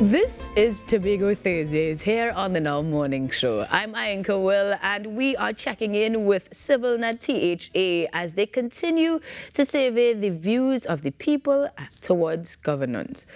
This is Tobago Thursdays here on the Now Morning Show. I'm Ainka Will, and we are checking in with Civilnet THA as they continue to survey the views of the people towards governance.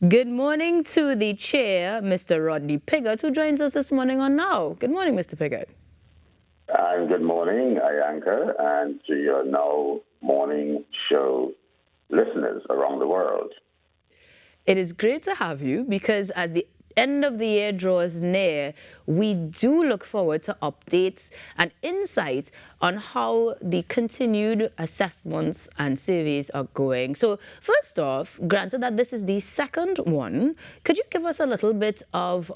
Good morning to the chair, Mr. Rodney Piggott, who joins us this morning on Now. Good morning, Mr. Piggott. And good morning, Ainka, and to your Now Morning Show listeners around the world. It is great to have you because as the end of the year draws near, we do look forward to updates and insight on how the continued assessments and surveys are going. So first off, granted that this is the second one, could you give us a little bit of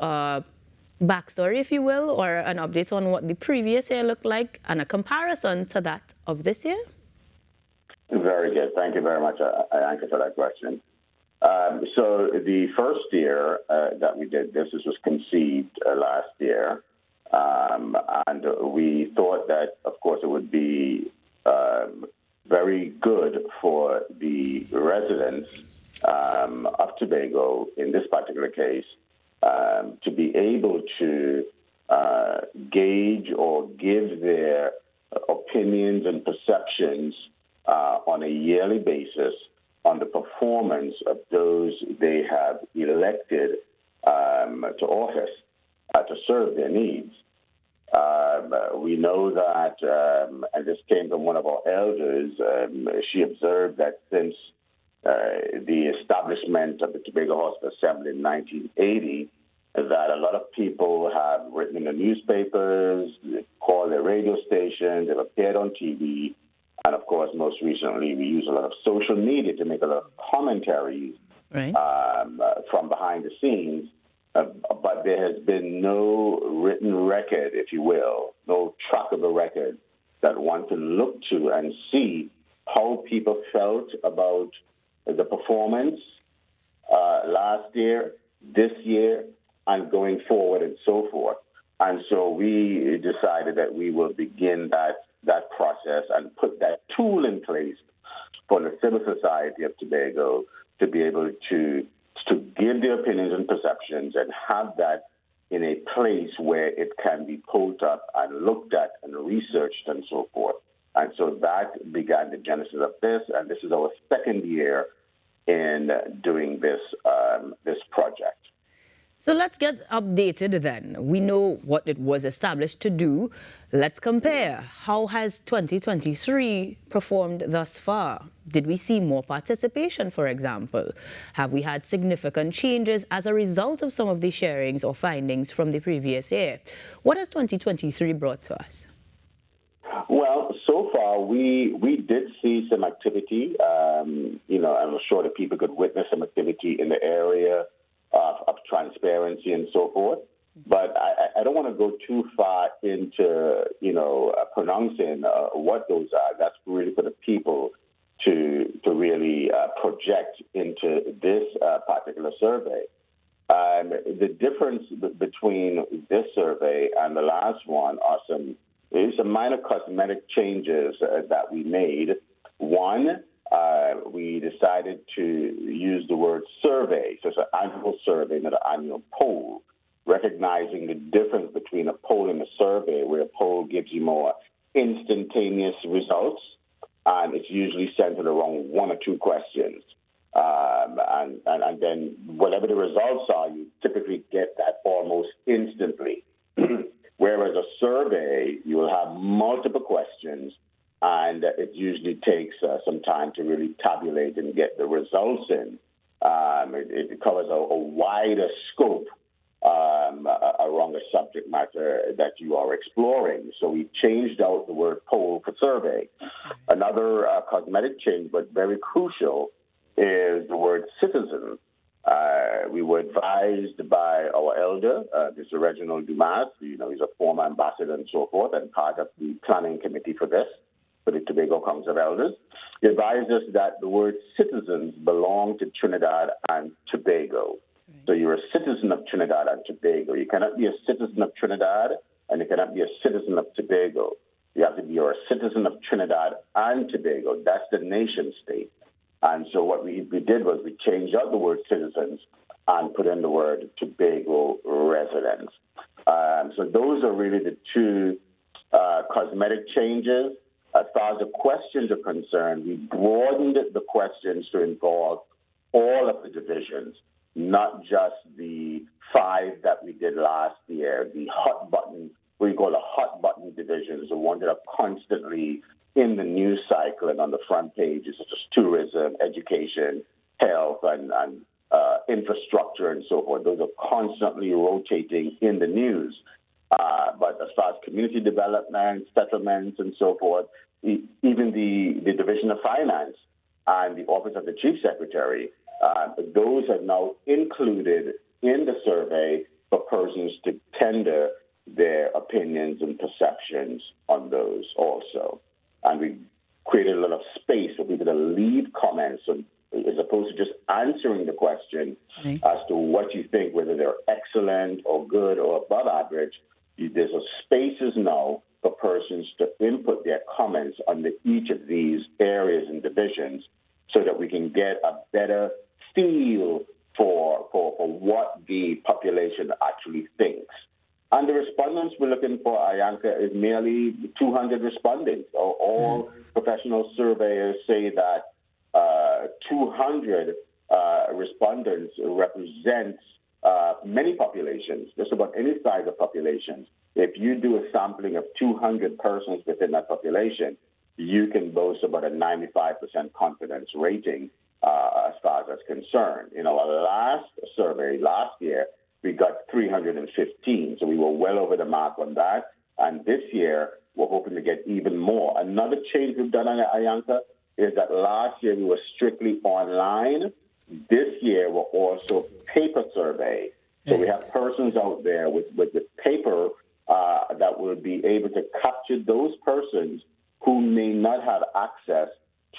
backstory, if you will, or an update on what the previous year looked like and a comparison to that of this year? Very good. Thank you very much, Ainka, for that question. So the first year that we did this was conceived last year, and we thought that, of course, it would be very good for the residents of Tobago, in this particular case, to be able to gauge or give their opinions and perceptions on a yearly basis on the performance of those they have elected to office to serve their needs. We know that, and this came from one of our elders, she observed that since the establishment of the Tobago House of Assembly in 1980, that a lot of people have written in the newspapers, called their radio stations, they've appeared on TV, and of course, most recently, we use a lot of social media to make a lot of commentaries from behind the scenes. But there has been no written record, if you will, no trackable record that one can look to and see how people felt about the performance last year, this year, and going forward and so forth. And so we decided that we will begin that process and put that tool in place for the civil society of Tobago to be able to give their opinions and perceptions and have that in a place where it can be pulled up and looked at and researched and so forth. And so that began the genesis of this, and this is our second year in doing this project. So let's get updated then. We know what it was established to do. Let's compare. How has 2023 performed thus far? Did we see more participation, for example? Have we had significant changes as a result of some of the sharings or findings from the previous year? What has 2023 brought to us? Well, so far we did see some activity. I'm sure that people could witness some activity in the area of transparency and so forth. But I don't want to go too far into, pronouncing what those are. That's really for the people to really project into this particular survey. The difference between this survey and the last one are some minor cosmetic changes that we made. One, we decided to use the word survey. So it's an annual survey, not an annual poll, recognizing the difference between a poll and a survey, where a poll gives you more instantaneous results, and it's usually centered around one or two questions. And then whatever the results are, you typically get that almost instantly. Whereas a survey, you will have multiple questions, and it usually takes some time to really tabulate and get the results in. It covers a wider scope around the subject matter that you are exploring. So we changed out the word poll for survey. Another cosmetic change, but very crucial, is the word citizen. We were advised by our elder, Mr. Reginald Dumas. He's a former ambassador and so forth, and part of the planning committee for the Tobago Council of Elders. He advised us that the word citizens belong to Trinidad and Tobago. So you're a citizen of Trinidad and Tobago. You cannot be a citizen of Trinidad, and you cannot be a citizen of Tobago. You have to be a citizen of Trinidad and Tobago. That's the nation state. And so what we did was we change out the word citizens and put in the word Tobago residents. So those are really the two cosmetic changes. As far as the questions are concerned, we broadened the questions to involve all of the divisions, not just the 5 that we did last year, the hot button, what we call the hot button divisions, the ones that are constantly in the news cycle and on the front pages, such as tourism, education, health, and infrastructure and so forth. Those are constantly rotating in the news. But as far as community development, settlements, and so forth, even the Division of Finance and the Office of the Chief Secretary, those are now included in the survey for persons to tender their opinions and perceptions on those also. And we created a lot of space for people to leave comments, as opposed to just answering the question as to what you think, whether they're excellent or good or above average. There's spaces now for persons to input their comments on each of these areas and divisions so that we can get a better feel for what the population actually thinks. And the respondents we're looking for, Ainka, is merely 200 respondents. All professional surveyors say that 200 respondents represents many populations, just about any size of populations. If you do a sampling of 200 persons within that population, you can boast about a 95% confidence rating as far as that's concerned. In our last survey last year, we got 315, so we were well over the mark on that. And this year, we're hoping to get even more. Another change we've done on Ainka is that last year we were strictly online. This year, we're also paper survey. So we have persons out there with paper that will be able to capture those persons who may not have access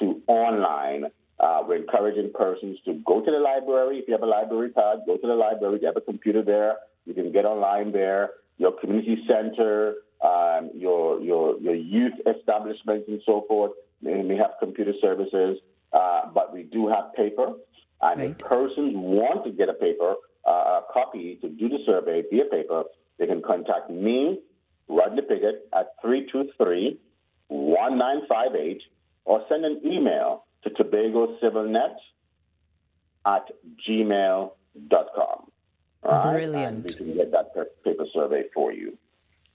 to online. We're encouraging persons to go to the library. If you have a library card, go to the library. If you have a computer there, you can get online there. Your community center, your youth establishments and so forth may have computer services, but we do have paper. And if persons want to get a paper, a copy to do the survey via paper, they can contact me, Rodney Piggott, at 323-1958, or send an email to Tobago Civilnet at gmail.com. Brilliant. And we can get that paper survey for you.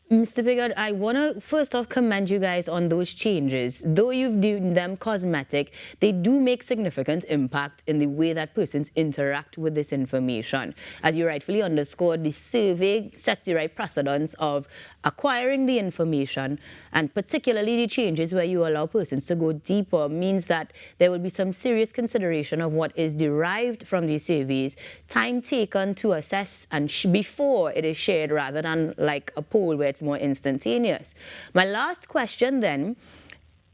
Mr. Piggott, I want to first off commend you guys on those changes. Though you've deemed them cosmetic, they do make significant impact in the way that persons interact with this information. As you rightfully underscored, the survey sets the right precedence of acquiring the information, and particularly the changes where you allow persons to go deeper means that there will be some serious consideration of what is derived from these surveys, time taken to assess and before it is shared, rather than like a poll where it's more instantaneous. My last question then,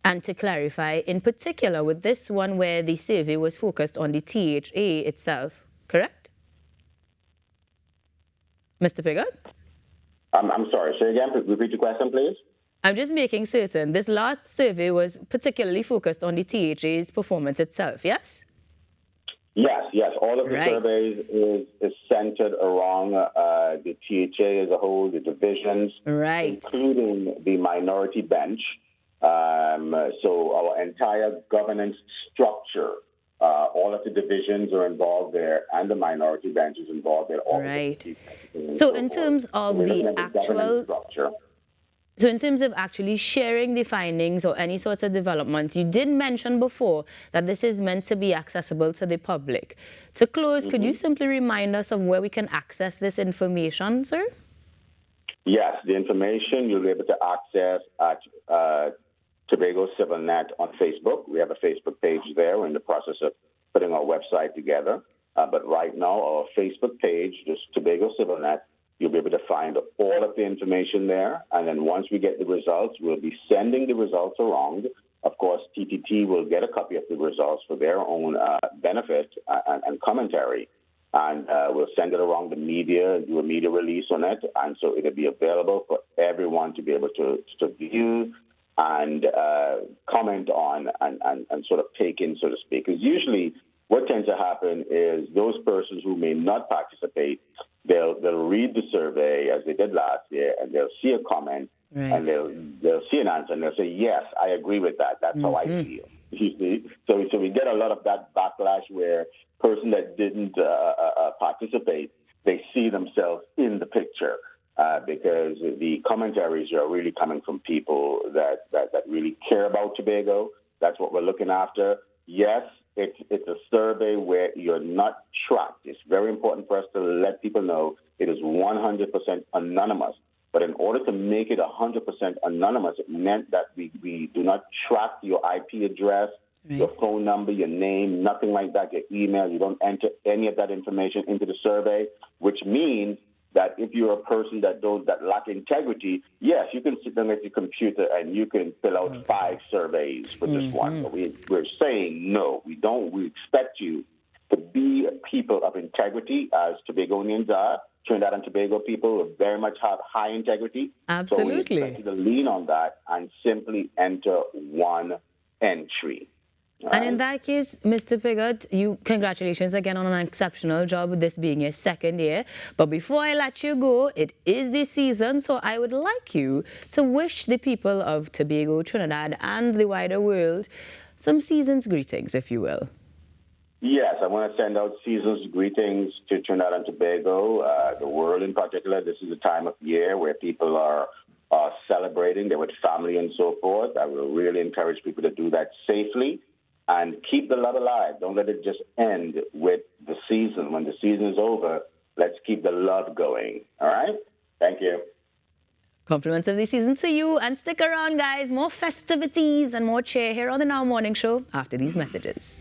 and to clarify, in particular with this one where the survey was focused on the THA itself, correct? Mr. Piggott? I'm sorry, say again, repeat your question, please. I'm just making certain this last survey was particularly focused on the THA's performance itself, yes? Yes. All of the surveys is centered around the THA as a whole, the divisions, including the minority bench. So our entire governance structure, all of the divisions are involved there, and the minority bench is involved there. So in terms of the actual structure. So in terms of actually sharing the findings or any sorts of developments, you did mention before that this is meant to be accessible to the public. To close, could you simply remind us of where we can access this information, sir? Yes, the information you'll be able to access at Tobago Civilnet on Facebook. We have a Facebook page there. We're in the process of putting our website together. But right now, our Facebook page, just Tobago Civilnet, you'll be able to find all of the information there. And then once we get the results, we'll be sending the results around. Of course, TTT will get a copy of the results for their own benefit and commentary. And we'll send it around the media, do a media release on it. And so it'll be available for everyone to be able to view and comment on and sort of take in, so to speak. Because usually what tends to happen is those persons who may not participate, they'll read the survey as they did last year, and they'll see a comment, and they'll see an answer, and they'll say, yes, I agree with that. That's how I feel. You see? So we get a lot of that backlash where person that didn't participate, they see themselves in the picture because the commentaries are really coming from people that really care about Tobago. That's what we're looking after. Yes, it's a survey where you're not tracked. It's very important for us to let people know it is 100% anonymous. But in order to make it 100% anonymous, it meant that we do not track your IP address, your phone number, your name, nothing like that, your email. You don't enter any of that information into the survey, which means that if you're a person that lack integrity, yes, you can sit down at your computer and you can fill out 5 surveys for just one. But we're saying no, we don't. We expect you to be people of integrity, as Tobagonians are. Trinidad and Tobago people very much have high integrity. Absolutely. So we expect you to lean on that and simply enter one entry. And in that case, Mr. Piggott, congratulations again on an exceptional job with this being your 2nd year. But before I let you go, it is the season, so I would like you to wish the people of Tobago, Trinidad, and the wider world some season's greetings, if you will. Yes, I want to send out season's greetings to Trinidad and Tobago, the world in particular. This is a time of year where people are celebrating. They're with family and so forth. I will really encourage people to do that safely. And keep the love alive. Don't let it just end with the season. When the season is over, let's keep the love going. All right? Thank you. Compliments of the season to you. And stick around, guys. More festivities and more cheer here on the Now Morning Show after these messages.